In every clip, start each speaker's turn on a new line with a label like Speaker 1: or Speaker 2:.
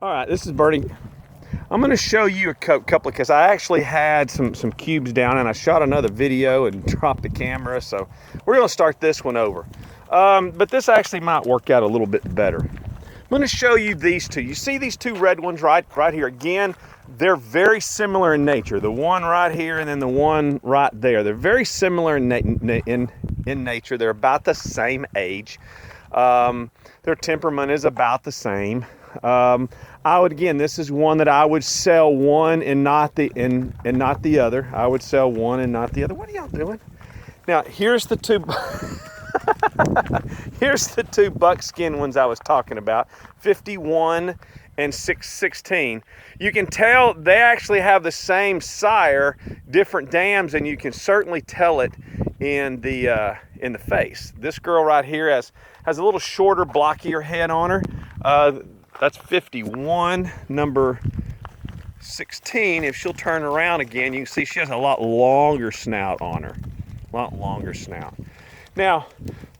Speaker 1: All right, this is Bertie. I'm going to show you a couple because I actually had some cubes down and I shot another video and dropped the camera, so we're going to start this one over. But this actually might work out a little bit better. I'm going to show you these two. You see these two red ones right here? Again, they're very similar in nature. The one right here and then the one right there. They're very similar in nature. They're about the same age. Their temperament is about the same. This is one that I would sell one and not the other. I would sell one and not the other. What are y'all doing? Now, here's the two here's the two buckskin ones I was talking about, 51 and 616. You can tell they actually have the same sire, different dams, and you can certainly tell it in the face. This girl right here has a little shorter, blockier head on her. That's 51. Number 16, if she'll turn around again, you can see she has a lot longer snout on her. A lot longer snout. Now,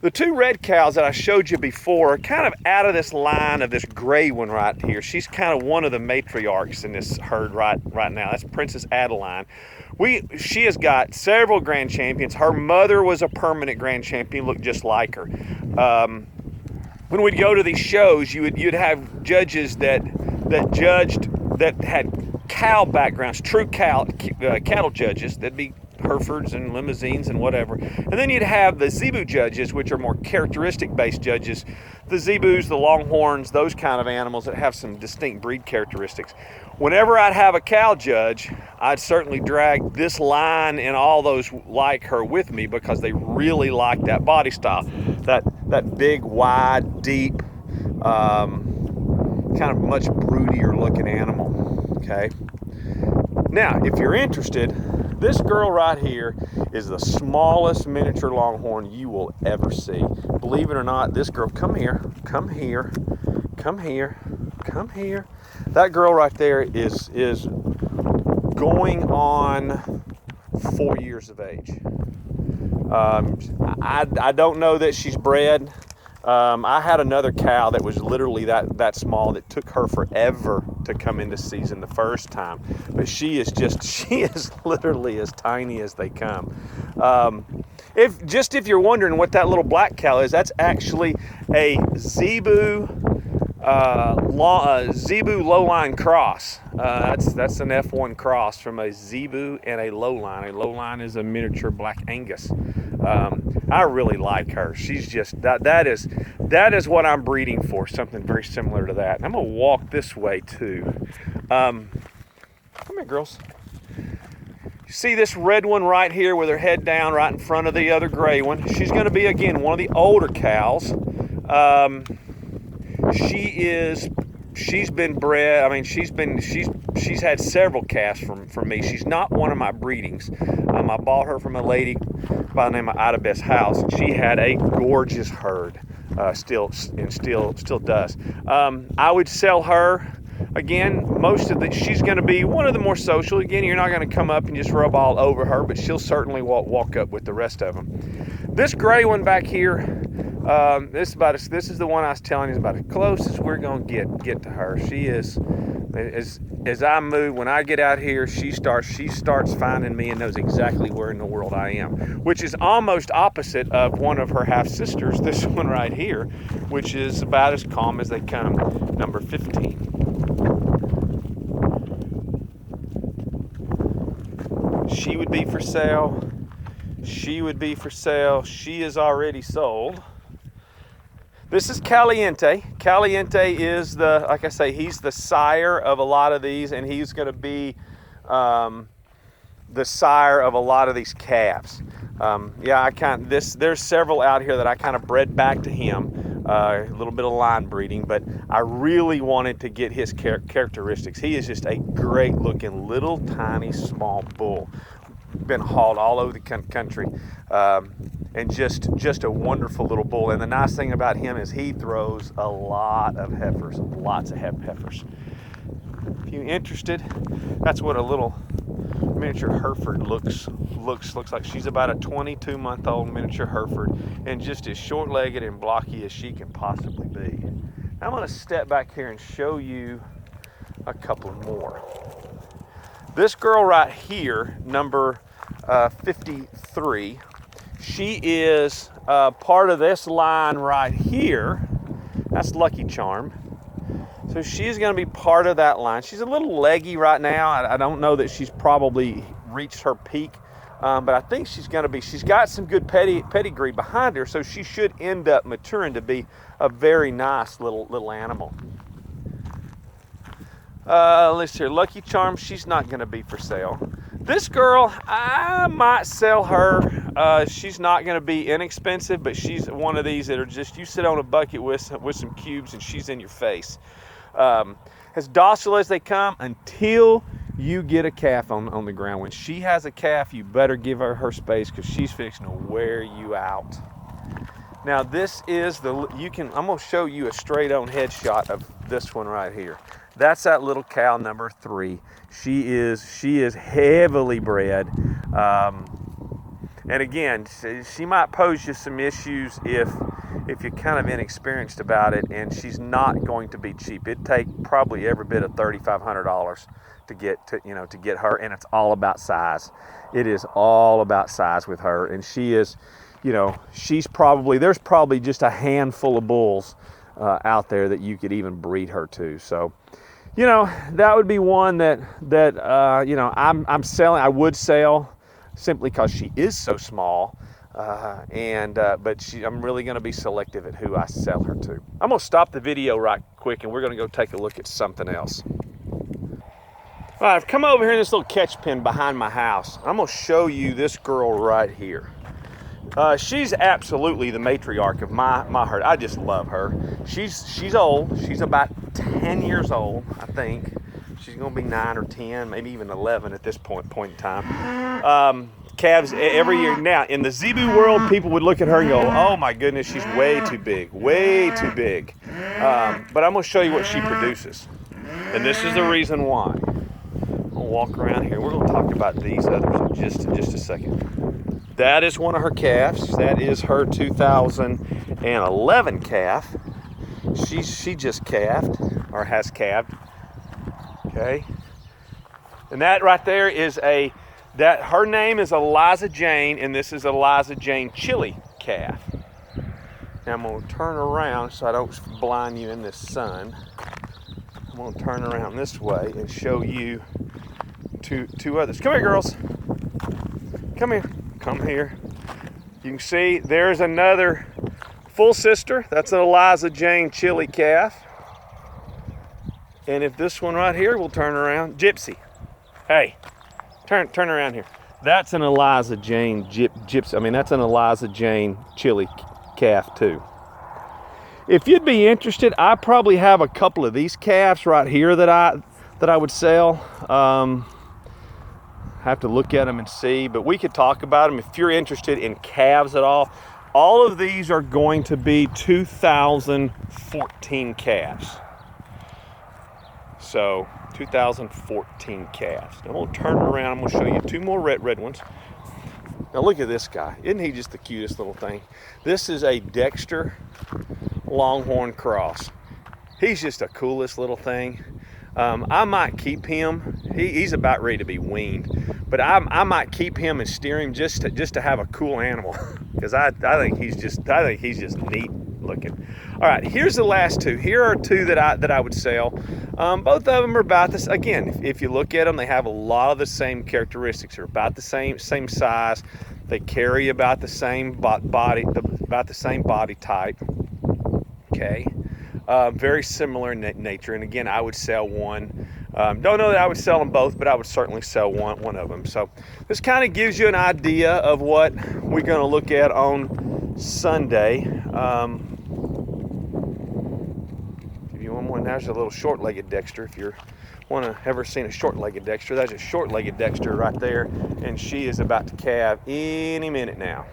Speaker 1: the two red cows that I showed you before are kind of out of this line of this gray one right here. She's kind of one of the matriarchs in this herd right now. That's Princess Adeline. She has got several grand champions. Her mother was a permanent grand champion, looked just like her. When we'd go to these shows, you'd have judges that judged that had cow backgrounds, true cattle judges. That'd be Herefords and limousines and whatever. And then you'd have the Zebu judges, which are more characteristic-based judges. The Zebus, the Longhorns, those kind of animals that have some distinct breed characteristics. Whenever I'd have a cow judge, I'd certainly drag this line and all those like her with me because they really like that body style. That big, wide, deep, kind of much broodier looking animal, okay? Now, if you're interested, this girl right here is the smallest miniature Longhorn you will ever see. Believe it or not, this girl, come here. That girl right there is going on 4 years of age. I don't know that she's bred. I had another cow that was literally that small that took her forever to come into season the first time. But she is literally as tiny as they come. If you're wondering what that little black cow is, that's actually a Zebu Zebu lowline cross. That's an F1 cross from a Zebu and a lowline. A lowline is a miniature Black Angus. I really like her. She's just that is what I'm breeding for. Something very similar to that. And I'm gonna walk this way too. Come here, girls. You see this red one right here with her head down, right in front of the other gray one. She's gonna be again one of the older cows. She's been bred. I mean, she's had several calves from me. She's not one of my breedings. I bought her from a lady by the name of Ida Best House, and she had a gorgeous herd. Still does. I would sell her. Again, she's going to be one of the more social. Again, you're not going to come up and just rub all over her, but she'll certainly walk up with the rest of them. This gray one back here. This is the one I was telling you is about as close as we're gonna get to her. She is, as I move, when I get out here, she starts finding me and knows exactly where in the world I am, which is almost opposite of one of her half sisters, this one right here, which is about as calm as they come. Number 15. She would be for sale. She would be for sale. She is already sold. This is Caliente. Caliente is like I say, he's the sire of a lot of these, and he's going to be the sire of a lot of these calves. There's several out here that I kind of bred back to him, a little bit of line breeding, but I really wanted to get his characteristics. He is just a great looking little tiny small bull. Been hauled all over the country, and just a wonderful little bull. And the nice thing about him is he throws a lot of heifers, lots of heifers. If you're interested, that's what a little miniature Hereford looks like. She's about a 22-month-old miniature Hereford, and just as short-legged and blocky as she can possibly be. Now I'm going to step back here and show you a couple more. This girl right here, number 53, she is part of this line right here. That's Lucky Charm. So she's going to be part of that line. She's a little leggy right now. I don't know that she's probably reached her peak, but I think she's going to be. She's got some good pedigree behind her, so she should end up maturing to be a very nice little animal. Let's see, Lucky Charm, she's not going to be for sale. This girl, I might sell her. She's not going to be inexpensive, but she's one of these that are just, you sit on a bucket with some cubes and she's in your face. As docile as they come until you get a calf on the ground. When she has a calf, you better give her space because she's fixing to wear you out. Now this is I'm going to show you a straight on headshot of this one right here. That's that little cow number 3. She is heavily bred. And again, she might pose you some issues if you're kind of inexperienced about it, and she's not going to be cheap. It'd take probably every bit of $3,500 to get her, and it's all about size. It is all about size with her, and she is, there's probably just a handful of bulls out there that you could even breed her to. So, that would be one that I'm selling. I would sell simply because she is so small. But I'm really going to be selective at who I sell her to. I'm going to stop the video right quick and we're going to go take a look at something else. All right, I've come over here in this little catch pen behind my house. I'm going to show you this girl right here. She's absolutely the matriarch of my herd. I just love her. She's old. She's about 10 years old, I think. She's going to be 9 or 10, maybe even 11 at this point in time. Calves every year. Now, in the Zebu world, people would look at her and go, oh my goodness, she's way too big, way too big. But I'm going to show you what she produces. And this is the reason why. I'm going to walk around here. We're going to talk about these others in just a second. That is one of her calves. That is her 2011 calf. She just calved, or has calved. Okay. And that right there is her name is Eliza Jane, and this is Eliza Jane Chili calf. Now I'm going to turn around so I don't blind you in this sun. I'm going to turn around this way and show you two others. Come here, girls. Come here. Come here. You can see there's another full sister. That's an Eliza Jane Chili calf. And if this one right here will turn around, Gypsy. Hey. Turn around here. That's an Eliza Jane that's an Eliza Jane Chili calf too. If you'd be interested, I probably have a couple of these calves right here that I would sell. Have to look at them and see, but we could talk about them if you're interested in calves at all. All of these are going to be 2014 calves. So 2014 calves. Now I'm going to turn around. I'm going to show you 2 more red ones. Now look at this guy. Isn't he just the cutest little thing? This is a Dexter Longhorn cross. He's just the coolest little thing. I might keep him. He's about ready to be weaned, but I might keep him and steer him just to have a cool animal, because I think he's just neat looking. All right, here's the last 2. Here are 2 that I would sell. Both of them are about this. Again, if you look at them, they have a lot of the same characteristics. They're about the same size. They carry about the same body type. Okay. Very similar in nature, and again, I would sell one. Don't know that I would sell them both, but I would certainly sell one of them. So this kind of gives you an idea of what we're going to look at on Sunday. Give you one more. There's a little short-legged Dexter. If you want to ever seen a short-legged Dexter, that's a short-legged Dexter right there, and she is about to calve any minute now.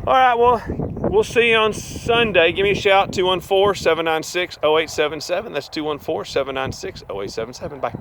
Speaker 1: All right, well, we'll see you on Sunday. Give me a shout, 214-796-0877. That's 214-796-0877. Bye.